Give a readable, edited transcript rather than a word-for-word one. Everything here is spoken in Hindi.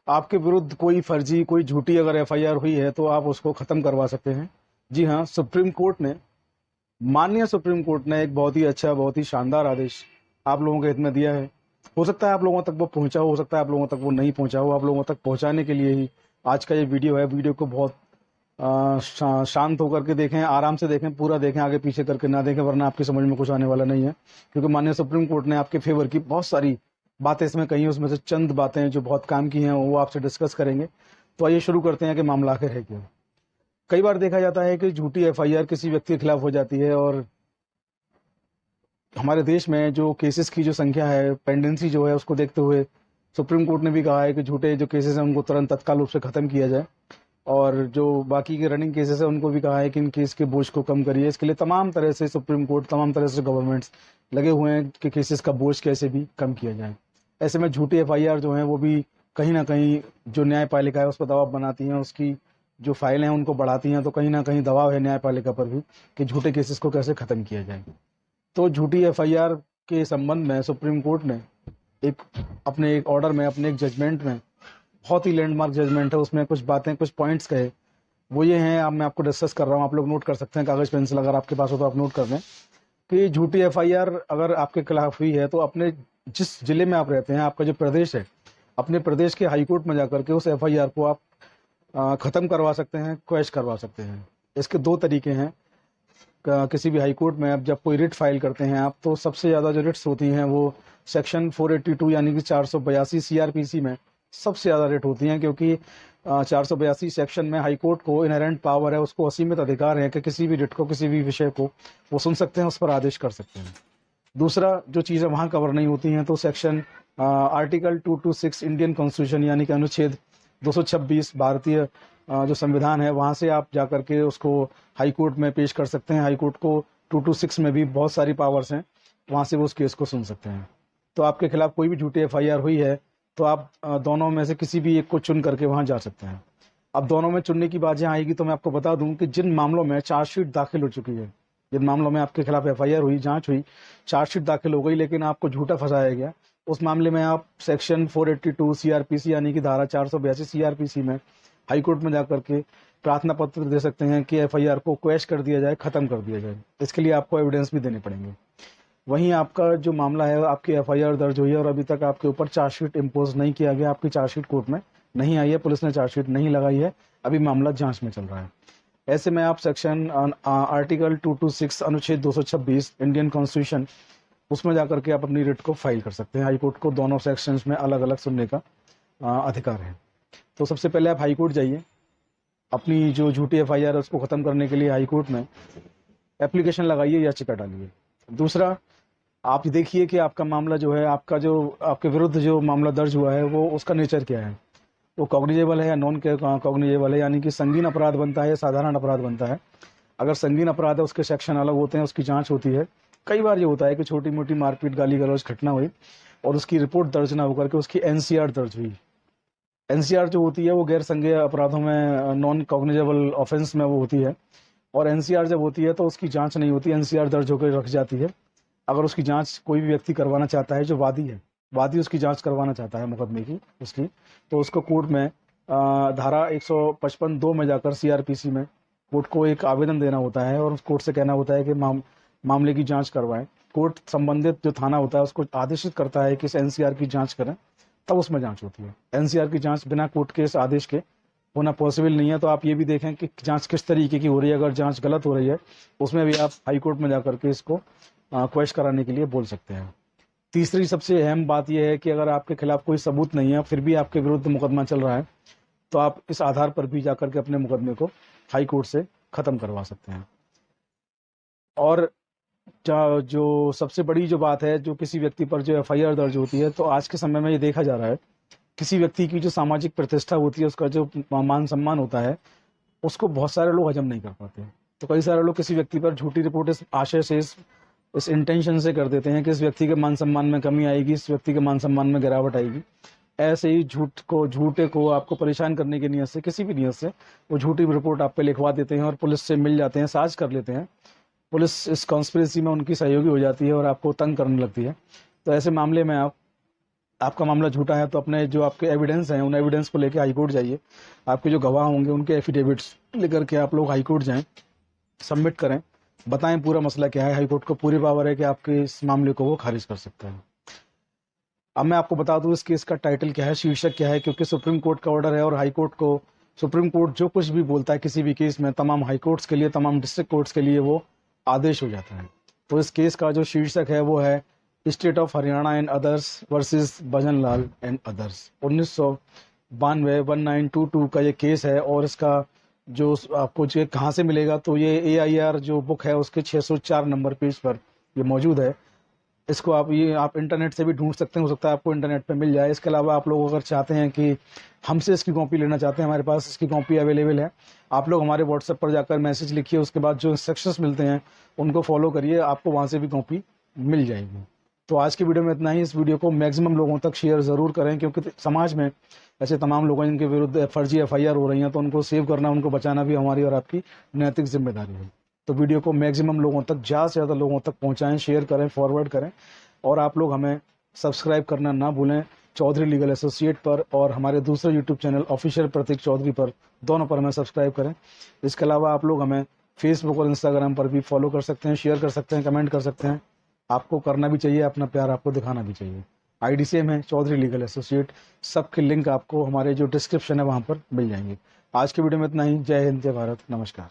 आपके विरुद्ध कोई फर्जी, कोई झूठी अगर एफआईआर हुई है तो आप उसको खत्म करवा सकते हैं। जी हाँ, माननीय सुप्रीम कोर्ट ने एक बहुत ही अच्छा, बहुत ही शानदार आदेश आप लोगों के हित में दिया है। हो सकता है आप लोगों तक वो पहुंचा हो सकता है आप लोगों तक वो नहीं पहुंचा हो। आप लोगों तक पहुंचाने के लिए ही आज का ये वीडियो है। वीडियो को बहुत शांत होकर के देखें, आराम से देखें, पूरा देखें, आगे पीछे करके ना देखें, वरना आपकी समझ में कुछ आने वाला नहीं है। क्योंकि माननीय सुप्रीम कोर्ट ने आपके फेवर की बहुत सारी बातें इसमें कही, उसमें से चंद बातें जो बहुत काम की हैं वो आपसे डिस्कस करेंगे। तो आइए शुरू करते हैं कि मामला आखिर है क्या। कई बार देखा जाता है कि झूठी एफआईआर किसी व्यक्ति के खिलाफ हो जाती है और हमारे देश में जो केसेस की जो संख्या है, पेंडेंसी जो है, उसको देखते हुए सुप्रीम कोर्ट ने भी कहा है कि झूठे जो केसेस हैं उनको तुरंत तत्काल रूप से खत्म किया जाए, और जो बाकी के रनिंग केसेस हैं उनको भी कहा है कि इन केस के बोझ को कम करिए। इसके लिए तमाम तरह से सुप्रीम कोर्ट, तमाम तरह से गवर्नमेंट्स लगे हुए हैं कि केसेस का बोझ कैसे भी कम किया जाए। ऐसे में झूठी एफआईआर जो है वो भी कहीं ना कहीं जो न्यायपालिका है उस पर दबाव बनाती हैं, उसकी जो फाइलें हैं उनको बढ़ाती हैं। तो कहीं ना कहीं दबाव है न्यायपालिका पर भी कि झूठे केसेस को कैसे खत्म किया जाए। तो झूठी एफआईआर के संबंध में सुप्रीम कोर्ट ने अपने एक ऑर्डर में, अपने एक जजमेंट में, बहुत ही लैंडमार्क जजमेंट है, उसमें कुछ बातें, कुछ पॉइंट्स कहे। वो ये हैं, अब मैं आपको डिस्कस कर रहा हूँ, आप लोग नोट कर सकते हैं, कागज पेंसिल अगर आपके पास हो तो आप नोट कर लें कि झूठी एफआईआर अगर आपके खिलाफ हुई है तो अपने जिस जिले में आप रहते हैं, आपका जो प्रदेश है, अपने प्रदेश के हाईकोर्ट में जाकर के उस एफआईआर को आप खत्म करवा सकते हैं, क्वैश करवा सकते हैं। इसके दो तरीके हैं। किसी भी हाई कोर्ट में अब जब कोई रिट फाइल करते हैं आप, तो सबसे ज़्यादा जो रिट्स होती हैं वो सेक्शन 482 यानी कि 482 सीआरपीसी में सबसे ज़्यादा रिट होती हैं, क्योंकि 482 सेक्शन में हाई कोर्ट को इनहेरेंट पावर है, उसको असीमित अधिकार है कि किसी भी रिट को, किसी भी विषय को वो सुन सकते हैं, उस पर आदेश कर सकते हैं। दूसरा जो चीज़ें वहाँ कवर नहीं होती हैं, तो सेक्शन आर्टिकल 226 इंडियन कॉन्स्टिट्यूशन यानी कि अनुच्छेद 226 भारतीय जो संविधान है, वहाँ से आप जा करके उसको हाई कोर्ट में पेश कर सकते हैं। हाई कोर्ट को 226 में भी बहुत सारी पावर्स हैं, वहाँ से वो उस केस को सुन सकते हैं। तो आपके खिलाफ कोई भी झूठी एफआईआर हुई है तो आप दोनों में से किसी भी एक को चुन करके वहाँ जा सकते हैं। अब दोनों में चुनने की बात यहाँ आएगी तो मैं आपको बता दूं कि जिन मामलों में चार्जशीट दाखिल हो चुकी है, जिन मामलों में आपके खिलाफ एफआईआर हुई, जांच हुई, चार्जशीट दाखिल हो गई, लेकिन आपको झूठा फंसाया गया, उस मामले में आप सेक्शन 482 सीआरपीसी यानी कि धारा 482 सीआरपीसी में हाई कोर्ट में जाकर के प्रार्थना पत्र दे सकते हैं कि एफआईआर को क्वैश कर दिया जाए, खत्म कर दिया जाए। इसके लिए आपको एविडेंस भी देने पड़ेंगे। वहीं आपका जो मामला है, आपकी एफआईआर दर्ज हुई है और अभी तक आपके ऊपर चार्जशीट इम्पोज नहीं किया गया, आपकी चार्जशीट कोर्ट में नहीं आई है, पुलिस ने चार्जशीट नहीं लगाई है, अभी मामला जांच में चल रहा है। ऐसे में आप सेक्शन आर्टिकल 226 अनुच्छेद 226 इंडियन कॉन्स्टिट्यूशन, उसमें जाकर के आप अपनी रिट को फाइल कर सकते हैं। हाईकोर्ट को दोनों सेक्शंस में अलग अलग सुनने का अधिकार है। तो सबसे पहले आप हाईकोर्ट जाइए, अपनी जो झूठी एफआईआर है उसको खत्म करने के लिए हाईकोर्ट में एप्लीकेशन लगाइए, याचिका डालिए। दूसरा, आप देखिए कि आपका मामला जो है, आपके विरुद्ध जो मामला दर्ज हुआ है वो उसका नेचर क्या है, वो कॉग्निजेबल है या नॉन कॉग्निजेबल है, यानी कि संगीन अपराध बनता है या साधारण अपराध बनता है। अगर संगीन अपराध है उसके सेक्शन अलग होते हैं, उसकी जांच होती है। कई बार ये होता है कि छोटी मोटी मारपीट, गाली गलौज घटना हुई और उसकी रिपोर्ट दर्ज ना होकर के उसकी एनसीआर दर्ज हुई। एनसीआर जो होती है वो गैर संज्ञेय अपराधों में, नॉन कॉग्निजेबल ऑफेंस में वो होती है, और एनसीआर जब होती है तो उसकी जांच नहीं होती, एनसीआर दर्ज होकर रख जाती है। अगर उसकी जांच कोई भी व्यक्ति करवाना चाहता है, जो वादी है, वादी उसकी जांच करवाना चाहता है मुकदमे की उसकी, तो उसको कोर्ट में धारा 155(2) में जाकर सीआरपीसी में कोर्ट को एक आवेदन देना होता है और उस कोर्ट से कहना होता है कि मामले की जांच करवाएं। कोर्ट संबंधित जो थाना होता है उसको आदेशित करता है कि इस एनसीआर की जांच करें, तब उसमें जांच होती है। एनसीआर की जांच बिना कोर्ट के इस आदेश के होना पॉसिबल नहीं है। तो आप ये भी देखें कि जांच किस तरीके की हो रही है। अगर जांच गलत हो रही है उसमें भी आप हाई कोर्ट में जाकर के इसको क्वेश्चन कराने के लिए बोल सकते हैं। तीसरी सबसे अहम बात यह है कि अगर आपके खिलाफ कोई सबूत नहीं है, फिर भी आपके विरुद्ध मुकदमा चल रहा है, तो आप इस आधार पर भी जाकर के अपने मुकदमे को हाई कोर्ट से खत्म करवा सकते हैं। और जो सबसे बड़ी जो बात है, जो किसी व्यक्ति पर जो एफआईआर दर्ज होती है, तो आज के समय में ये देखा जा रहा है, किसी व्यक्ति की जो सामाजिक प्रतिष्ठा होती है, उसका जो मान सम्मान होता है, उसको बहुत सारे लोग हजम नहीं कर पाते। तो कई सारे लोग किसी व्यक्ति पर झूठी रिपोर्ट इस आशय से, इस इंटेंशन से कर देते हैं कि इस व्यक्ति के मान सम्मान में कमी आएगी, इस व्यक्ति के मान सम्मान में गिरावट आएगी। ऐसे ही झूठे को आपको परेशान करने की नीयत से, किसी भी नीयत से, वो झूठी रिपोर्ट आप पे लिखवा देते हैं और पुलिस से मिल जाते हैं, साझ कर लेते हैं। पुलिस इस कॉन्स्पिरेसी में उनकी सहयोगी हो जाती है और आपको तंग करने लगती है। तो ऐसे मामले में आप आपका मामला झूठा है तो अपने जो आपके एविडेंस हैं उन एविडेंस को लेकर हाई कोर्ट जाइए। आपके जो गवाह होंगे उनके एफिडेविट्स लेकर के आप लोग हाई कोर्ट जाएं, सबमिट करें, बताएं पूरा मसला क्या है। हाई कोर्ट को पूरी पावर है कि आपके इस मामले को वो खारिज कर सकता है। अब मैं आपको बता दूं इस केस का टाइटल क्या है, शीर्षक क्या है, क्योंकि सुप्रीम कोर्ट का ऑर्डर है और हाई कोर्ट को, सुप्रीम कोर्ट जो कुछ भी बोलता है किसी भी केस में, तमाम हाई कोर्ट्स के लिए, तमाम डिस्ट्रिक्ट कोर्ट्स के लिए वो आदेश हो जाता है। तो इस केस का जो शीर्षक है वो है state of Haryana and others versus Bhajanlal and others. 1992 1922 का ये केस है और इसका जो आपको जो कहाँ से मिलेगा तो ये AIR जो बुक है उसके 604 नंबर पेज पर ये मौजूद है। इसको आप इंटरनेट से भी ढूंढ सकते हैं, हो सकता है आपको इंटरनेट पे मिल जाए। इसके अलावा आप लोग अगर चाहते हैं कि हमसे इसकी कॉपी लेना चाहते हैं, हमारे पास इसकी कॉपी अवेलेबल है। आप लोग हमारे व्हाट्सएप पर जाकर मैसेज लिखिए, उसके बाद जो इंस्ट्रक्शंस मिलते हैं उनको फॉलो करिए, आपको वहाँ से भी कॉपी मिल जाएगी। तो आज की वीडियो में इतना ही। इस वीडियो को मैक्सिमम लोगों तक शेयर ज़रूर करें, क्योंकि समाज में ऐसे तमाम लोगों जिनके विरुद्ध फर्जी FIR हो रही हैं, तो उनको सेव करना, उनको बचाना भी हमारी और आपकी नैतिक जिम्मेदारी है। तो वीडियो को मैक्सिमम लोगों तक, ज़्यादा से ज़्यादा लोगों तक पहुँचाएँ, शेयर करें, फॉरवर्ड करें। और आप लोग हमें सब्सक्राइब करना ना भूलें चौधरी लीगल एसोसिएट पर, और हमारे दूसरे यूट्यूब चैनल ऑफिशियल प्रतीक चौधरी पर, दोनों पर हमें सब्सक्राइब करें। इसके अलावा आप लोग हमें फेसबुक और इंस्टाग्राम पर भी फॉलो कर सकते हैं, शेयर कर सकते हैं, कमेंट कर सकते हैं। आपको करना भी चाहिए, अपना प्यार आपको दिखाना भी चाहिए। ID सेम है, चौधरी लीगल एसोसिएट। सबके लिंक आपको हमारे जो डिस्क्रिप्शन है वहाँ पर मिल जाएंगे। आज के वीडियो में इतना ही। जय हिंद, जय भारत, नमस्कार।